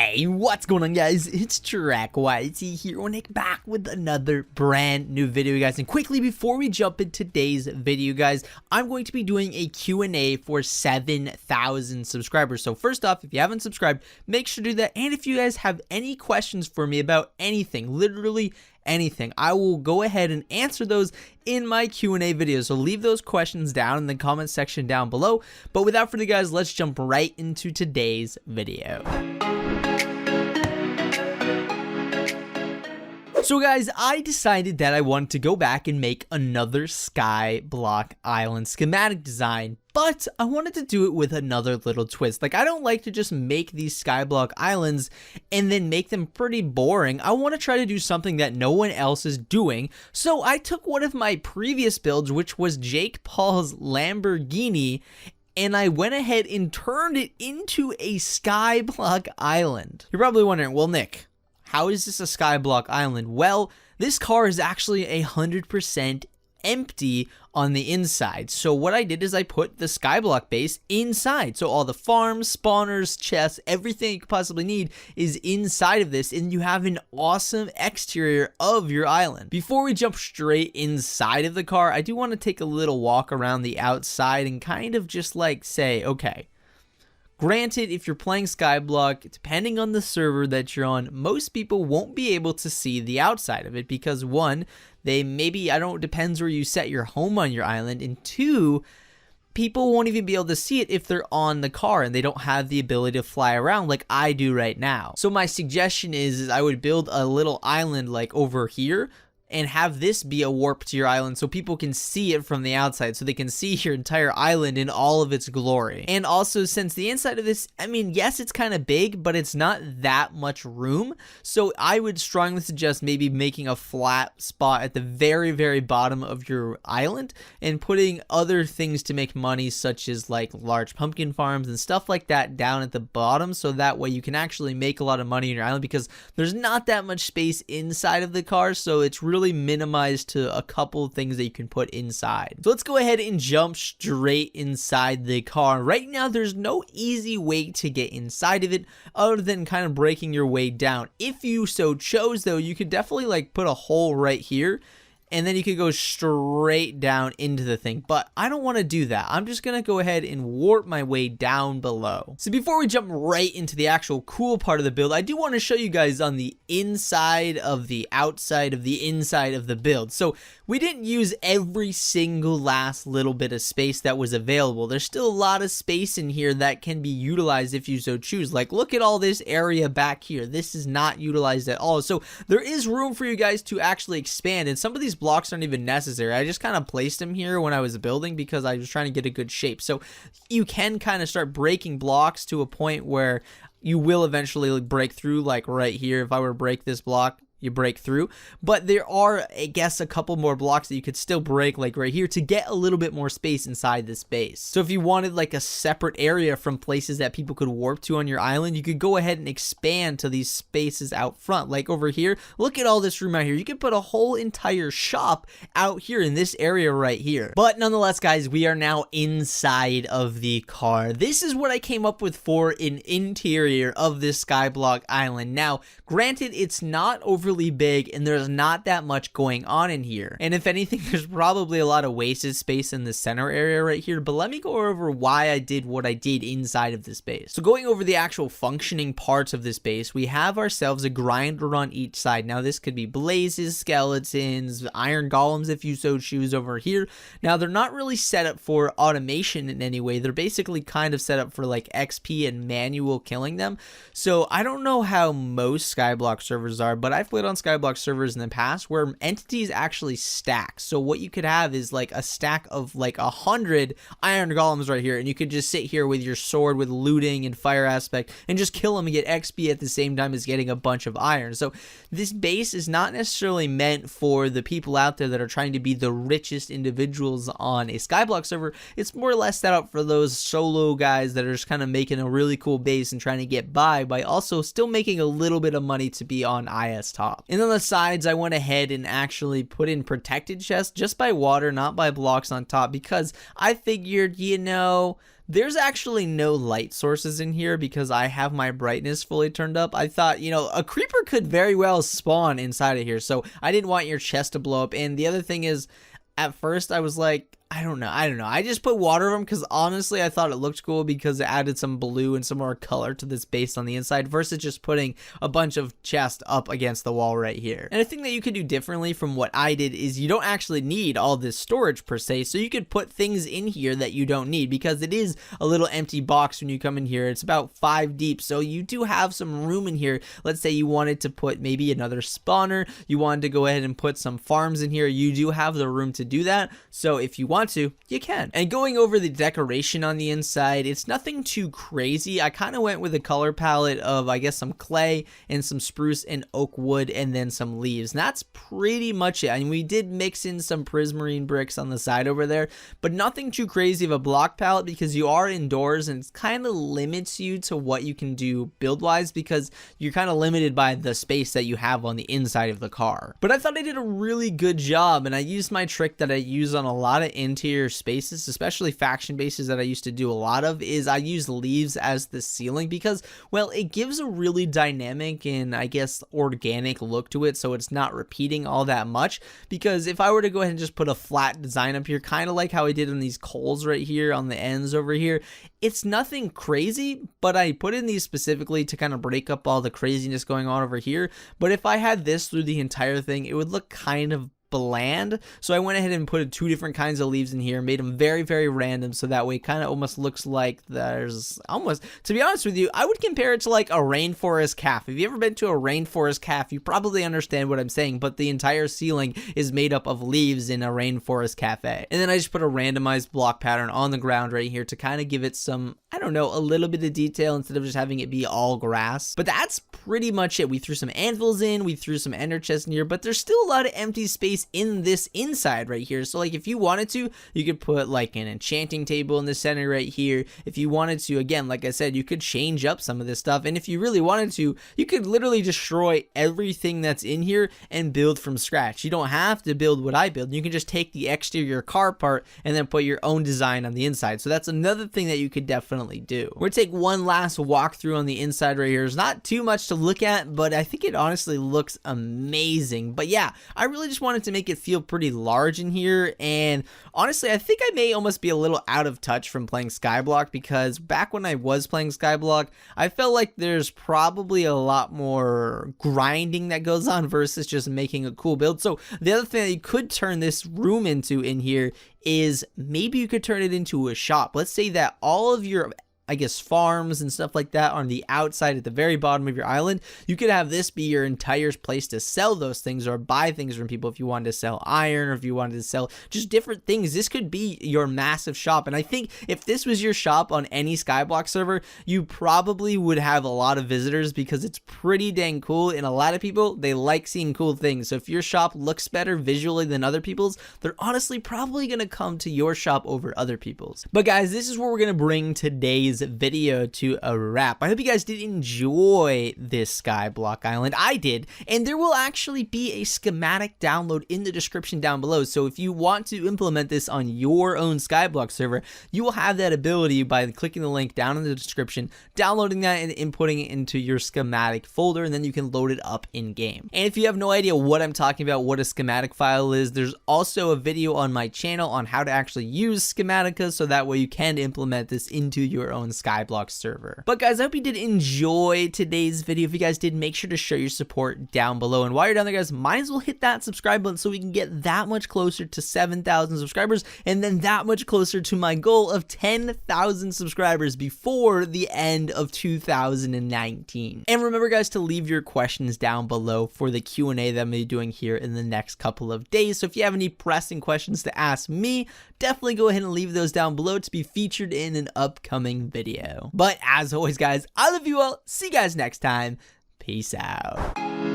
Hey, what's going on, guys? It's TrackYT here, and Nick back with another brand new video, guys. And quickly, before we jump into today's video, guys, I'm going to be doing a Q&A for 7,000 subscribers. So first off, if you haven't subscribed, make sure to do that. And if you guys have any questions for me about anything, literally anything, I will go ahead and answer those in my Q&A video. So leave those questions down in the comment section down below. But without further ado, guys, let's jump right into today's video. So guys, I decided that I wanted to go back and make another Skyblock Island schematic design, but I wanted to do it with another little twist. Like, I don't like to just make these Skyblock Islands and then make them pretty boring. I want to try to do something that no one else is doing. So I took one of my previous builds, which was Jake Paul's Lamborghini, and I went ahead and turned it into a Skyblock Island. You're probably wondering, well, Nick, how is this a Skyblock Island? Well, this car is actually 100% empty on the inside. So what I did is I put the Skyblock base inside. So all the farms, spawners, chests, everything you could possibly need is inside of this, and you have an awesome exterior of your island. Before we jump straight inside of the car, I do want to take a little walk around the outside and kind of just like say, okay, granted, if you're playing Skyblock, depending on the server that you're on, most people won't be able to see the outside of it because one, they maybe, depends where you set your home on your island, and two, people won't even be able to see it if they're on the car and they don't have the ability to fly around like I do right now. So my suggestion is I would build a little island like over here and have this be a warp to your island so people can see it from the outside, so they can see your entire island in all of its glory. And also, since the inside of this, I mean, yes, it's kind of big, but it's not that much room, so I would strongly suggest maybe making a flat spot at the very, very bottom of your island and putting other things to make money, such as like large pumpkin farms and stuff like that down at the bottom, so that way you can actually make a lot of money in your island, because there's not that much space inside of the car, so it's really minimized to a couple of things that you can put inside. So let's go ahead and jump straight inside the car. Right now, there's no easy way to get inside of it other than kind of breaking your way down. If you so chose, though, you could definitely like put a hole right here, and then you could go straight down into the thing, but I don't want to do that. I'm just gonna go ahead and warp my way down below. So before we jump right into the actual cool part of the build, I do want to show you guys on the inside of the outside of the inside of the build. So we didn't use every single last little bit of space that was available. There's still a lot of space in here that can be utilized if you so choose. Like, look at all this area back here. This is not utilized at all. So there is room for you guys to actually expand, and some of these blocks aren't even necessary. I just kind of placed them here when I was building because I was trying to get a good shape. So you can kind of start breaking blocks to a point where you will eventually like break through, like right here. If I were to break this block, you break through, but there are, I guess, a couple more blocks that you could still break, like right here, to get a little bit more space inside this base. So if you wanted like a separate area from places that people could warp to on your island, you could go ahead and expand to these spaces out front. Like over here, look at all this room out here. You could put a whole entire shop out here in this area right here. But nonetheless, guys, we are now inside of the car. This is what I came up with for an interior of this Skyblock Island. Now, granted, it's not overly big and there's not that much going on in here, and if anything, there's probably a lot of wasted space in the center area right here, but let me go over why I did what I did inside of this base. So going over the actual functioning parts of this base, we have ourselves a grinder on each side. Now this could be blazes, skeletons, iron golems if you so choose over here. Now they're not really set up for automation in any way. They're basically kind of set up for like XP and manual killing them. So I don't know how most Skyblock servers are, but I've played on Skyblock servers in the past where entities actually stack. So what you could have is like a stack of like 100 iron golems right here, and you could just sit here with your sword with looting and fire aspect and just kill them and get XP at the same time as getting a bunch of iron. So this base is not necessarily meant for the people out there that are trying to be the richest individuals on a Skyblock server. It's more or less set up for those solo guys that are just kind of making a really cool base and trying to get by also still making a little bit of money to be on IS top. And on the sides, I went ahead and actually put in protected chests just by water, not by blocks on top, because I figured, you know, there's actually no light sources in here because I have my brightness fully turned up. I thought, you know, a creeper could very well spawn inside of here, so I didn't want your chest to blow up. And the other thing is, at first I was like, I don't know. I just put water over them because honestly I thought it looked cool because it added some blue and some more color to this base on the inside versus just putting a bunch of chests up against the wall right here. And a thing that you could do differently from what I did is you don't actually need all this storage per se, so you could put things in here that you don't need because it is a little empty box when you come in here. It's about 5 deep, so you do have some room in here. Let's say you wanted to put maybe another spawner, you wanted to go ahead and put some farms in here, you do have the room to do that. So if you want to, you can. And going over the decoration on the inside, it's nothing too crazy. I kind of went with a color palette of, I guess, some clay and some spruce and oak wood and then some leaves. And that's pretty much it. I mean, we did mix in some prismarine bricks on the side over there, but nothing too crazy of a block palette because you are indoors and it kind of limits you to what you can do build wise because you're kind of limited by the space that you have on the inside of the car. But I thought I did a really good job, and I used my trick that I use on a lot of interior spaces, especially faction bases that I used to do a lot of, is I use leaves as the ceiling because, well, it gives a really dynamic and I guess organic look to it, so it's not repeating all that much. Because if I were to go ahead and just put a flat design up here, kind of like how I did on these coals right here on the ends over here, it's nothing crazy, but I put in these specifically to kind of break up all the craziness going on over here. But if I had this through the entire thing, it would look kind of bland, so I went ahead and put 2 different kinds of leaves in here, made them very, very random, so that way it kind of almost looks like there's almost, to be honest with you, I would compare it to like a rainforest cafe. If you ever been to a rainforest cafe, you probably understand what I'm saying, but the entire ceiling is made up of leaves in a rainforest cafe. And then I just put a randomized block pattern on the ground right here to kind of give it some, I don't know, a little bit of detail instead of just having it be all grass. But that's pretty much it. We threw some anvils in, we threw some ender chests in here, but there's still a lot of empty space in this inside right here. So like if you wanted to, you could put like an enchanting table in the center right here. If you wanted to, again, like I said, you could change up some of this stuff, and if you really wanted to, you could literally destroy everything that's in here and build from scratch. You don't have to build what I build. You can just take the exterior car part and then put your own design on the inside. So that's another thing that you could definitely do. We're gonna take one last walkthrough on the inside right here. There's not too much to look at, but I think it honestly looks amazing. But yeah, I really just wanted to make it feel pretty large in here, and honestly I think I may almost be a little out of touch from playing Skyblock, because back when I was playing Skyblock I felt like there's probably a lot more grinding that goes on versus just making a cool build. So the other thing that you could turn this room into in here is maybe you could turn it into a shop. Let's say that all of your, I guess, farms and stuff like that on the outside at the very bottom of your island. You could have this be your entire place to sell those things or buy things from people if you wanted to sell iron or if you wanted to sell just different things. This could be your massive shop, and I think if this was your shop on any Skyblock server, you probably would have a lot of visitors because it's pretty dang cool, and a lot of people, they like seeing cool things. So if your shop looks better visually than other people's, they're honestly probably going to come to your shop over other people's. But guys, this is where we're going to bring today's video to a wrap. I hope you guys did enjoy this Skyblock Island. I did, and there will actually be a schematic download in the description down below. So if you want to implement this on your own Skyblock server, you will have that ability by clicking the link down in the description, downloading that and inputting it into your schematic folder, and then you can load it up in game. And if you have no idea what I'm talking about, what a schematic file is, there's also a video on my channel on how to actually use Schematica, so that way you can implement this into your own Skyblock server. But guys, I hope you did enjoy today's video. If you guys did, make sure to show your support down below. And while you're down there, guys, might as well hit that subscribe button so we can get that much closer to 7,000 subscribers, and then that much closer to my goal of 10,000 subscribers before the end of 2019. And remember, guys, to leave your questions down below for the Q&A that I'm going to be doing here in the next couple of days. So if you have any pressing questions to ask me, definitely go ahead and leave those down below to be featured in an upcoming video. But as always, guys, I love you all. See you guys next time. Peace out.